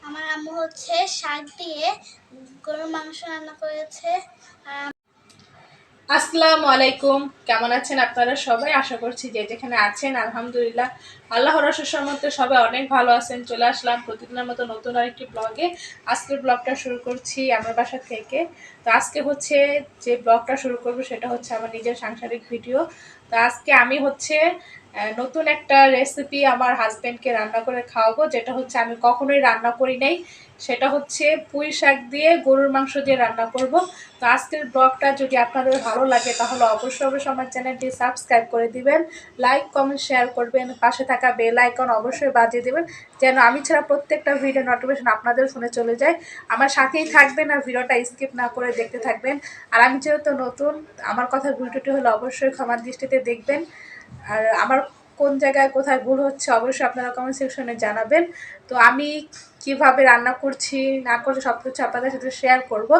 আমার আম্মু হচ্ছে শাক দিয়ে গরুর মাংস রান্না করেছে। আসসালামু আলাইকুম, কেমন আছেন আপনারা সবাই? আশা করছি যে যেখানে আছেন আলহামদুলিল্লাহ আল্লাহর অশেষ রহমতে সবাই অনেক ভালো আছেন। চলে আসলাম প্রতিদিনের মতো নতুন আরেকটি ব্লগে। আজকের ব্লগটা শুরু করছি আমার বাসা থেকে। তো আজকে হচ্ছে যে ব্লগটা শুরু করব সেটা হচ্ছে আমার নিজের সাংসারিক ভিডিও। তো আজকে আমি হচ্ছে নতুন একটা রেসিপি আমার হাজব্যান্ডকে রান্না করে খাওয়াবো, যেটা হচ্ছে আমি কখনোই রান্না করি নাই। সেটা হচ্ছে পুঁই শাক দিয়ে গরুর মাংস দিয়ে রান্না করব। তো আজকের ব্লগটা যদি আপনাদের ভালো লাগে তাহলে অবশ্যই আমার চ্যানেলটি সাবস্ক্রাইব করে দিবেন, লাইক কমেন্ট শেয়ার করবেন, পাশে থাকা বেল আইকন অবশ্যই বাজিয়ে দেবেন যেন আমি ছাড়া প্রত্যেকটা ভিডিও নোটিফিকেশন আপনাদের ফোনে চলে যায়। আমার সাথেই থাকবেন আর ভিডিওটা স্কিপ না করে দেখতে থাকবেন। আর আমি যেহেতু নতুন, আমার কথা ভিডিওটি হলে অবশ্যই ক্ষমার দৃষ্টিতে দেখবেন। আর আমার কোন জায়গায় কোথায় ভুল হচ্ছে অবশ্যই আপনারা কমেন্ট সেকশনে জানাবেন। তো আমি কিভাবে রান্না করছি না করছি সব কিছু আপনাদের সাথে শেয়ার করব,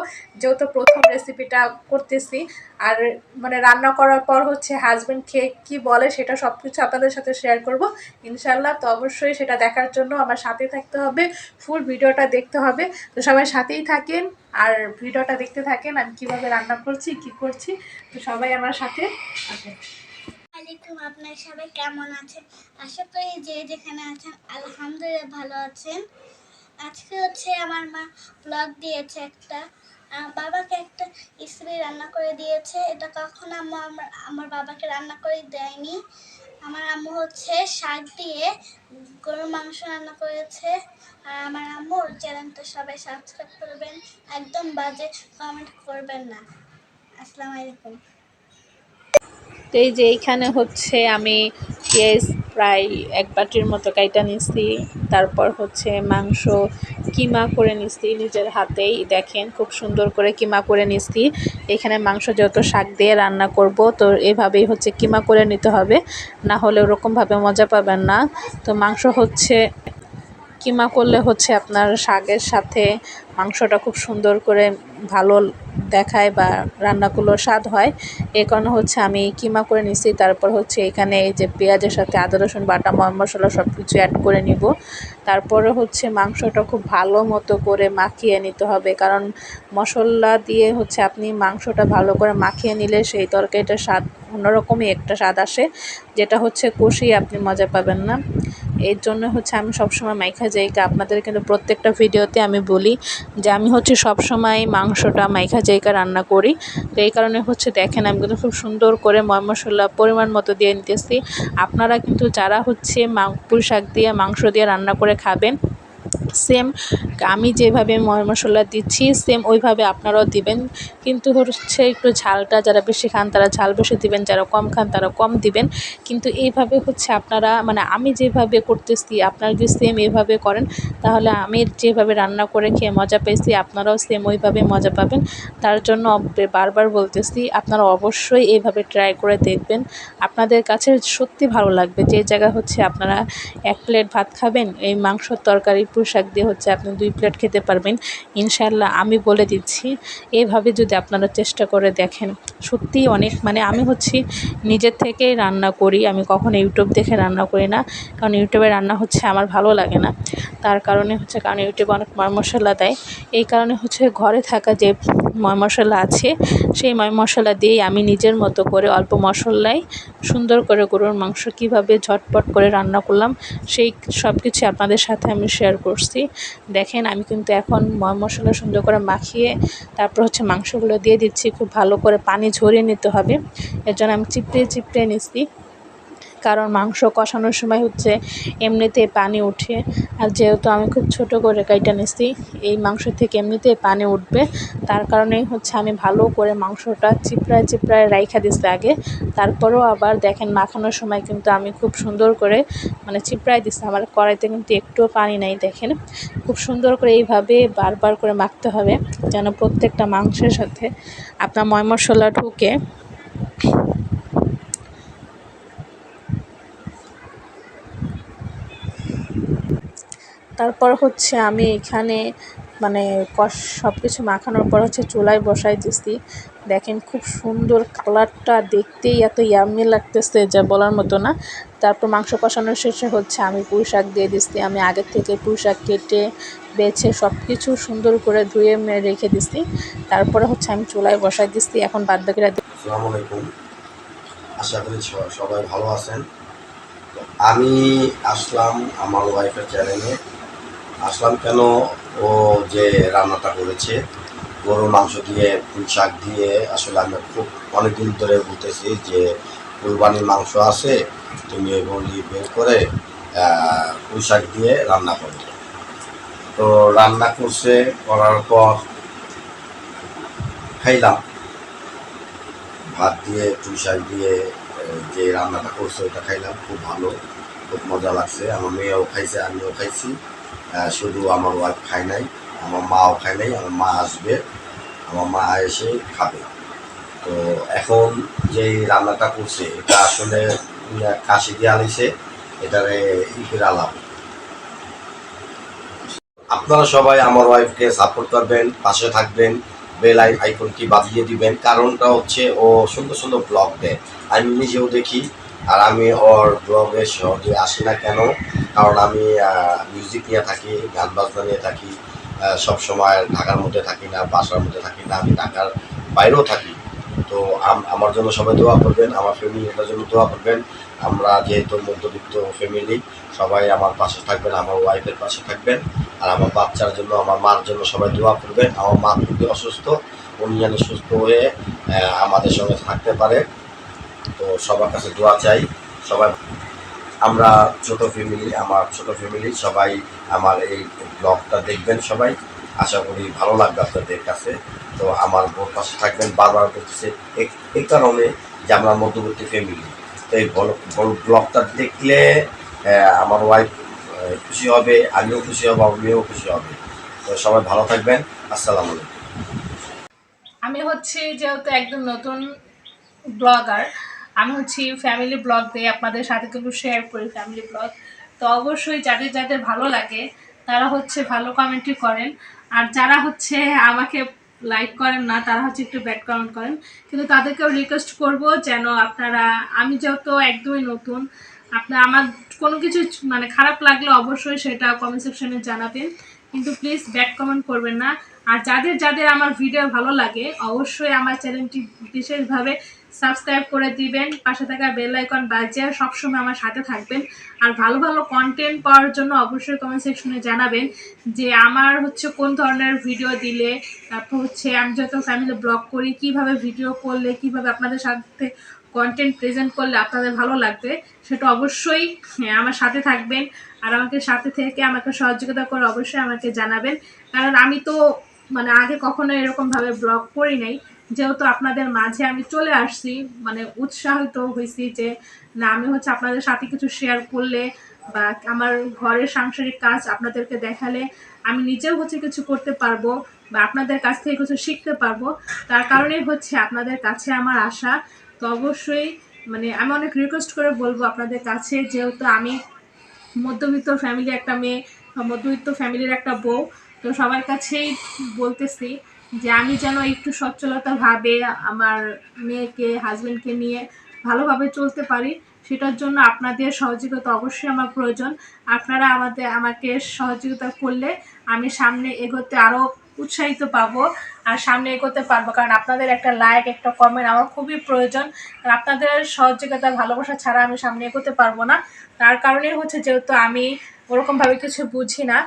যেহেতু প্রথম রেসিপিটা করতেছি। আর মানে রান্না করার পর হচ্ছে হাজব্যান্ড খেয়ে কী বলে সেটা সব কিছু আপনাদের সাথে শেয়ার করব ইনশাল্লাহ। তো অবশ্যই সেটা দেখার জন্য আমার সাথে থাকতে হবে, ফুল ভিডিওটা দেখতে হবে। তো সবাই সাথেই থাকেন আর ভিডিওটা দেখতে থাকেন আমি কীভাবে রান্না করছি কী করছি। তো সবাই আমার সাথে আসেন। আলাইকুম, আপনারা সবাই কেমন আছেন? আশা করি যে যেখানে আছেন আলহামদুলিল্লাহ ভালো আছেন। আজকে হচ্ছে আমার মা ব্লগ দিয়েছে একটা, বাবাকে একটা রেসিপি রান্না করে দিয়েছে। এটা কখনো আম্মু আমার বাবাকে রান্না করে দেয়নি। আমার আম্মু হচ্ছে শাক দিয়ে গরুর মাংস রান্না করেছে। আর আমার আম্মুর চ্যানেলটা সবাই সাবস্ক্রাইব করবেন, একদম বাজে কমেন্ট করবেন না। আসসালামু আলাইকুম। তো এই যে এইখানে হচ্ছে আমি পেঁয়াজ প্রায় এক বাটির মতো কাইটা নিচ্ছি। তারপর হচ্ছে মাংস কিমা করে নিচ্ছি নিজের হাতেই, দেখেন খুব সুন্দর করে কিমা করে নিচ্ছি। এখানে মাংস যেহেতু শাক দিয়ে রান্না করব তো এভাবেই হচ্ছে কিমা করে নিতে হবে, না হলে ওরকমভাবে মজা পাবেন না। তো মাংস হচ্ছে কিমা করলে হচ্ছে আপনার শাকের সাথে মাংসটা খুব সুন্দর করে ভালো দেখায় বা রান্নাগুলো স্বাদ হয়। এই কারণে হচ্ছে আমি কিমা করে নিছি। তারপর হচ্ছে এখানে এই যে পেঁয়াজের সাথে আদা রসুন বাটা মশলা সব কিছু অ্যাড করে নিব। তারপরে হচ্ছে মাংসটা খুব ভালো মতো করে মাখিয়ে নিতে হবে, কারণ মশলা দিয়ে হচ্ছে আপনি মাংসটা ভালো করে মাখিয়ে নিলে সেই তরকারিটার স্বাদ অন্যরকমই একটা স্বাদ আসে, যেটা হচ্ছে কষিয়ে আপনি মজা পাবেন না। এর জন্য হচ্ছে আমি সবসময় মাইখা জায়গা আপনাদের কিন্তু প্রত্যেকটা ভিডিওতে আমি বলি যে আমি হচ্ছে সবসময় মাংসটা মাইখা জায়গা রান্না করি। তো এই কারণে হচ্ছে দেখেন আমি কিন্তু খুব সুন্দর করে মশলা পরিমাণ মতো দিয়ে নিতেছি। আপনারা কিন্তু যারা হচ্ছে পুঁই শাক দিয়ে মাংস দিয়ে রান্না করে খাবেন, সেম আমি যেভাবে মশলা দিচ্ছি সেম ওইভাবে আপনারাও দিবেন। কিন্তু হচ্ছে একটু ঝালটা যারা বেশি খান তারা ঝাল বেশি দিবেন, যারা কম খান তারা কম দিবেন। কিন্তু এইভাবে হচ্ছে আপনারা মানে আমি যেভাবে করতেছি আপনারা যদি সেম এইভাবে করেন তাহলে আমি যেভাবে রান্না করে খেয়ে মজা পেয়েছি আপনারাও সেম ওইভাবে মজা পাবেন। তার জন্য বারবার বলতেছি আপনারা অবশ্যই এইভাবে ট্রাই করে দেখবেন, আপনাদের কাছে সত্যি ভালো লাগবে। যে জায়গা হচ্ছে আপনারা 1 প্লেট ভাত খাবেন, এই মাংসর তরকারি পুঁই শাক দিয়ে হচ্ছে আপনি 2 প্লেট খেতে পারবেন ইনশাল্লাহ, আমি বলে দিচ্ছি। এইভাবে যদি আপনারা চেষ্টা করে দেখেন সত্যিই অনেক মানে আমি হচ্ছে নিজের থেকেই রান্না করি, আমি কখনো ইউটিউব দেখে রান্না করি না, কারণ ইউটিউবে রান্না হচ্ছে আমার ভালো লাগে না। তার কারণে হচ্ছে কারণ ইউটিউবে অনেক মশলা দেয়, এই কারণে হচ্ছে ঘরে থাকা যে মশলা আছে সেই মশলা দিয়েই আমি নিজের মতো করে অল্প মশলায় সুন্দর করে গরুর মাংস কীভাবে ঝটপট করে রান্না করলাম সেই সব কিছু আপনাদের সাথে আমি শেয়ার করছি। দেখেন আমি কিন্তু এখন মশলা সুন্দর করে মাখিয়ে তারপর হচ্ছে মাংসগুলো দিয়ে দিচ্ছি। খুব ভালো করে পানি ঝরিয়ে নিতে হবে, এর জন্য আমি চিপড়ে নিচ্ছি, কারণ মাংস কষানোর সময় হচ্ছে এমনিতে পানি উঠে। আর যেহেতু আমি খুব ছোট করে কাইটা নিচ্ছি এই মাংস থেকে এমনিতেই পানি উঠবে, তার কারণেই হচ্ছে আমি ভালো করে মাংসটা চিপড়ায় রাইখা দিচ্ছি আগে। তারপরেও আবার দেখেন মাখানোর সময় কিন্তু আমি খুব সুন্দর করে মানে চিপড়ায় দিচ্ছি, আমার কড়াইতে কিন্তু একটুও পানি নাই। দেখেন খুব সুন্দর করে এইভাবে বারবার করে মাখতে হবে যেন প্রত্যেকটা মাংসের সাথে আপনার মশলা ঢুকে। তারপর হচ্ছে আমি এখানে মানে সব কিছু মাখানোর পর হচ্ছে চুলায় বসাই দিচ্ছি। দেখেন খুব সুন্দর কালারটা, দেখতেই এত ইয়াম্মি লাগতেছে যা বলার মতো না। তারপর মাংস কষানোর শেষে হচ্ছে আমি পুঁই শাক দিয়ে দিচ্ছি। আমি আগের থেকে পুঁই শাক কেটে বেছে সব কিছু সুন্দর করে ধুয়ে রেখে দিছি। তারপরে হচ্ছে আমি চুলায় বসাই দিচ্ছি। এখন বাদ বাকিরা আসসালামু আলাইকুম, আশা করি সবাই ভালো আছেন। আমি আসলাম আমার ওয়াইফের চ্যানেলে। আসলাম কেন, ও যে রান্নাটা করেছে গরুর মাংস দিয়ে পুঁই শাক দিয়ে, আসলে আমি খুব অনেকদিন ধরে বলতেছি যে কুরবানির মাংস আছে, তুমি এগুলি বের করে পুঁই শাক দিয়ে রান্না করো। তো রান্না করছে, করার পর খাইলাম ভাত দিয়ে পুঁই শাক দিয়ে। যে রান্নাটা করছে ওটা খাইলাম, খুব ভালো, খুব মজা লাগছে। আমার মেয়েও খাইছে, আমিও খাইছি। শুধু আমার ওয়াইফ খায় নাই, আমার মাও খায় নাই। আমার মা আসবে, আমার মা এসে খাবে। তো এখন যে রান্নাটা করছে এটা আসলে কাশি দিয়ে আনিছে, এটারে ইফির আলাপ। আপনারা সবাই আমার ওয়াইফকে সাপোর্ট করবেন, পাশে থাকবেন, বেল আইকনটি বাজিয়ে দিবেন। কারণটা হচ্ছে ও সুন্দর সুন্দর ব্লগ দেয়, আমি নিজেও দেখি। আর আমি ওর ব্লগে সহজে আসি না কেন, কারণ আমি মিউজিক নিয়ে থাকি, গান বাজনা নিয়ে থাকি। সবসময় ঢাকার মধ্যে থাকি না, বাসার মধ্যে থাকি না, আমি ঢাকার বাইরেও থাকি। তো আমার জন্য সবাই দোয়া করবেন, আমার ফ্যামিলিটার জন্য দোয়া করবেন। আমরা যেহেতু মধ্যবিত্ত ফ্যামিলি, সবাই আমার পাশে থাকবেন, আমার ওয়াইফের পাশে থাকবেন। আর আমার বাচ্চার জন্য, আমার মার জন্য সবাই দোয়া করবেন। আমার মা খুবই অসুস্থ, উনি যেন সুস্থ হয়ে আমাদের সঙ্গে থাকতে পারে। তো সবার কাছে দোয়া চাই। সবাই আমরা ছোট ফ্যামিলি, আমার ছোট ফ্যামিলি, সবাই আমার এই ব্লগটা দেখবেন সবাই। আশা করি ভালো লাগবে আপনাদের কাছে। তো আমার বোর পাশে থাকবেন, বারবার বলতেছে এই কারণে যে আমরা মধ্যবর্তী ফ্যামিলি। তো এই ব্লগটা দেখলে আমার ওয়াইফ খুশি হবে, আমিও খুশি হব, আমার মেয়েও খুশি হবে। তো সবাই ভালো থাকবেন। আসসালামু আলাইকুম। আমি হচ্ছে যেহেতু একদম নতুন ব্লগার, আমি হচ্ছে ফ্যামিলি ব্লগ দিয়ে আপনাদের সাথে কিন্তু শেয়ার করি ফ্যামিলি ব্লগ। তো অবশ্যই যাদের যাদের ভালো লাগে তারা হচ্ছে ভালো কমেন্টই করেন, আর যারা হচ্ছে আমাকে লাইক করেন না তারা হচ্ছে একটু ব্যাড কমেন্ট করেন। কিন্তু তাদেরকেও রিকোয়েস্ট করব যেন আপনারা, আমি যেহেতু একদমই নতুন, আপনার আমার কোনো কিছু মানে খারাপ লাগলে অবশ্যই সেটা কমেন্ট সেকশনে জানাবেন, কিন্তু প্লিজ ব্যাড কমেন্ট করবেন না। আর যাদের যাদের আমার ভিডিও ভালো লাগে অবশ্যই আমার চ্যানেলটি বিশেষভাবে সাবস্ক্রাইব করে দিবেন, পাশে থাকা বেল আইকন বাজিয়ে সবসময় আমার সাথে থাকবেন। আর ভালো ভালো কন্টেন্ট পাওয়ার জন্য অবশ্যই কমেন্ট সেকশনে জানাবেন যে আমার হচ্ছে কোন ধরনের ভিডিও দিলে, তারপর হচ্ছে আমি যত ফ্যামিলি ব্লগ করি কীভাবে ভিডিও করলে, কীভাবে আপনাদের সাথে কন্টেন্ট প্রেজেন্ট করলে আপনাদের ভালো লাগবে, সেটা অবশ্যই আমার সাথে থাকবেন। আর আমাকে সাথে থেকে আমাকে সহযোগিতা করে অবশ্যই আমাকে জানাবেন, কারণ আমি তো মানে আগে কখনো এরকমভাবে ব্লগ করি নাই। যেহেতু আপনাদের মাঝে আমি চলে আসছি, মানে উৎসাহিত হয়েছি যে না আমি হচ্ছে আপনাদের সাথে কিছু শেয়ার করলে বা আমার ঘরের সাংসারিক কাজ আপনাদেরকে দেখালে আমি নিজেও হচ্ছে কিছু করতে পারবো বা আপনাদের কাছ থেকে কিছু শিখতে পারবো। তার কারণেই হচ্ছে আপনাদের কাছে আমার আশা। তো অবশ্যই মানে আমি অনেক রিকোয়েস্ট করে বলবো আপনাদের কাছে, যেহেতু আমি মধ্যবিত্ত ফ্যামিলি একটা মেয়ে, মধ্যবিত্ত ফ্যামিলির একটা বউ, তো সবার কাছেই বলতেছি যে আমি যেন একটু সচ্ছলতাভাবে আমার মেয়েকে, হাজব্যান্ডকে নিয়ে ভালোভাবে চলতে পারি, সেটার জন্য আপনাদের সহযোগিতা অবশ্যই আমার প্রয়োজন। আপনারা আমাকে সহযোগিতা করলে আমি সামনে এগোতে আরও উৎসাহিত পাবো আর সামনে এগোতে পারবো, কারণ আপনাদের একটা লাইক, একটা কমেন্ট আমার খুবই প্রয়োজন। আর আপনাদের সহযোগিতা, ভালোবাসা ছাড়া আমি সামনে এগোতে পারবো না। তার কারণেই হচ্ছে যেহেতু আমি ওরকমভাবে কিছু বুঝি না,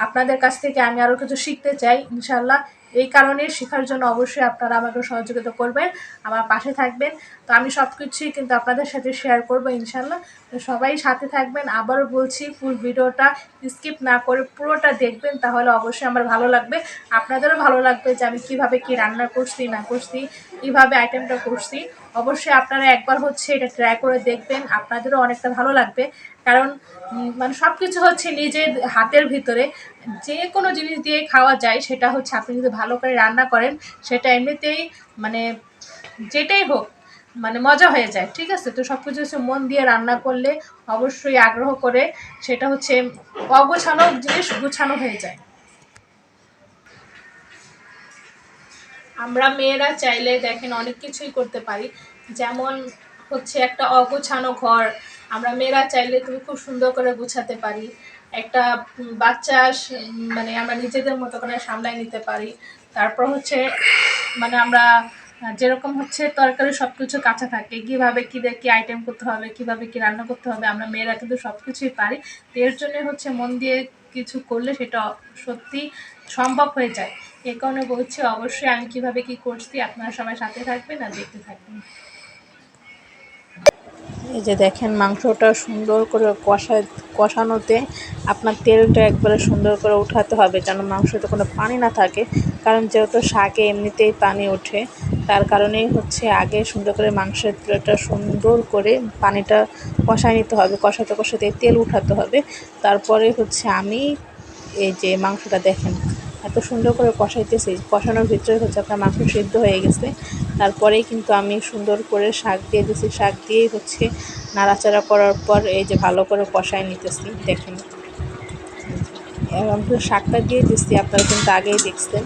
আপনাদের কাছ থেকে আমি আরও কিছু শিখতে চাই ইনশাল্লাহ। এই কারণে শেখার জন্য অবশ্যই আপনারা আমাকে সহযোগিতা করবেন, আমার পাশে থাকবেন। তো আমি সব কিছুই কিন্তু আপনাদের সাথে শেয়ার করবো ইনশাল্লাহ। তো সবাই সাথে থাকবেন। আবারও বলছি, ফুল ভিডিওটা স্কিপ না করে পুরোটা দেখবেন, তাহলে অবশ্যই আমার ভালো লাগবে, আপনাদেরও ভালো লাগবে যে আমি কীভাবে কী রান্না করছি না করছি, কীভাবে আইটেমটা করছি। অবশ্যই আপনারা একবার হচ্ছে এটা ট্রাই করে দেখবেন, আপনাদেরও অনেকটা ভালো লাগবে। কারণ মানে সব কিছু হচ্ছে নিজের হাতের ভিতরে, যে কোনো জিনিস দিয়ে খাওয়া যায়, সেটা হচ্ছে আপনি যদি ভালো করে রান্না করেন সেটা এমনিতেই মানে যেটাই হোক মানে মজা হয়ে যায়, ঠিক আছে? তো সব কিছু হচ্ছে মন দিয়ে রান্না করলে, অবশ্যই আগ্রহ করে, সেটা হচ্ছে অগোছানো জিনিস গুছানো হয়ে যায়। আমরা মেয়েরা চাইলে দেখেন অনেক কিছুই করতে পারি, যেমন হচ্ছে একটা অগোছানো ঘর আমরা মেয়েরা চাইলে তুমি খুব সুন্দর করে গুছাতে পারি। একটা বাচ্চা মানে আমরা নিজেদের মতো করে সামলাই নিতে পারি। তারপর হচ্ছে মানে আমরা যেরকম হচ্ছে তরকারি সব কিছু কাঁচা থাকে, কীভাবে কী দিয়ে কী আইটেম করতে হবে, কীভাবে কী রান্না করতে হবে, আমরা মেয়েরা কিন্তু সব কিছুই পারি। তো এর জন্য হচ্ছে মন দিয়ে কিছু করলে সেটা সত্যি সম্ভব হয়ে যায়। এ কারণে বলছি অবশ্যই আমি কীভাবে কী করছি, আপনারা সবাই সাথে থাকবেন আর দেখতে থাকবেন। এই যে দেখেন মাংসটা সুন্দর করে কষানোতে আপনার তেলটা একবারে সুন্দর করে উঠাতে হবে যেন মাংসতে কোনো পানি না থাকে, কারণ যেহেতু শাকে এমনিতেই পানি ওঠে, তার কারণেই হচ্ছে আগে সুন্দর করে মাংসের তেলটা সুন্দর করে পানিটা কষায় নিতে হবে, কষাতে কষাতে তেল উঠাতে হবে। তারপরে হচ্ছে আমি এই যে মাংসটা দেখেন এত সুন্দর করে কষাইতেছি, কষানোর ভিতরে হচ্ছে আপনার মাংস সিদ্ধ হয়ে গেছে। তারপরেই কিন্তু আমি সুন্দর করে শাক দিয়ে দিয়েছি, শাক দিয়েই হচ্ছে নাড়াচাড়া করার পর এই যে ভালো করে কষায় নিতেছি। দেখেন এবং শাকটা দিয়ে দিচ্ছি, আপনারা কিন্তু আগেই দেখছেন।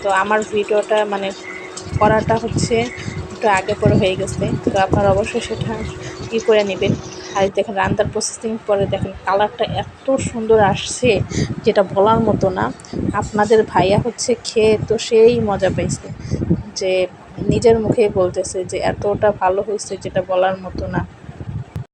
তো আমার ভিডিওটা মানে করাটা হচ্ছে একটু আগে পরে হয়ে গেছে, তো আপনারা অবশ্যই সেটা করে নেবেন। আর দেখেন রান্নার প্রসেসিং পরে দেখেন কালারটা এত সুন্দর আসছে যেটা বলার মতো না। আপনাদের ভাইয়া হচ্ছে খেয়ে তো সেই মজা পাইছে, যে নিজের মুখেই বলতেছে যে এতটা ভালো হয়েছে যেটা বলার মতো না।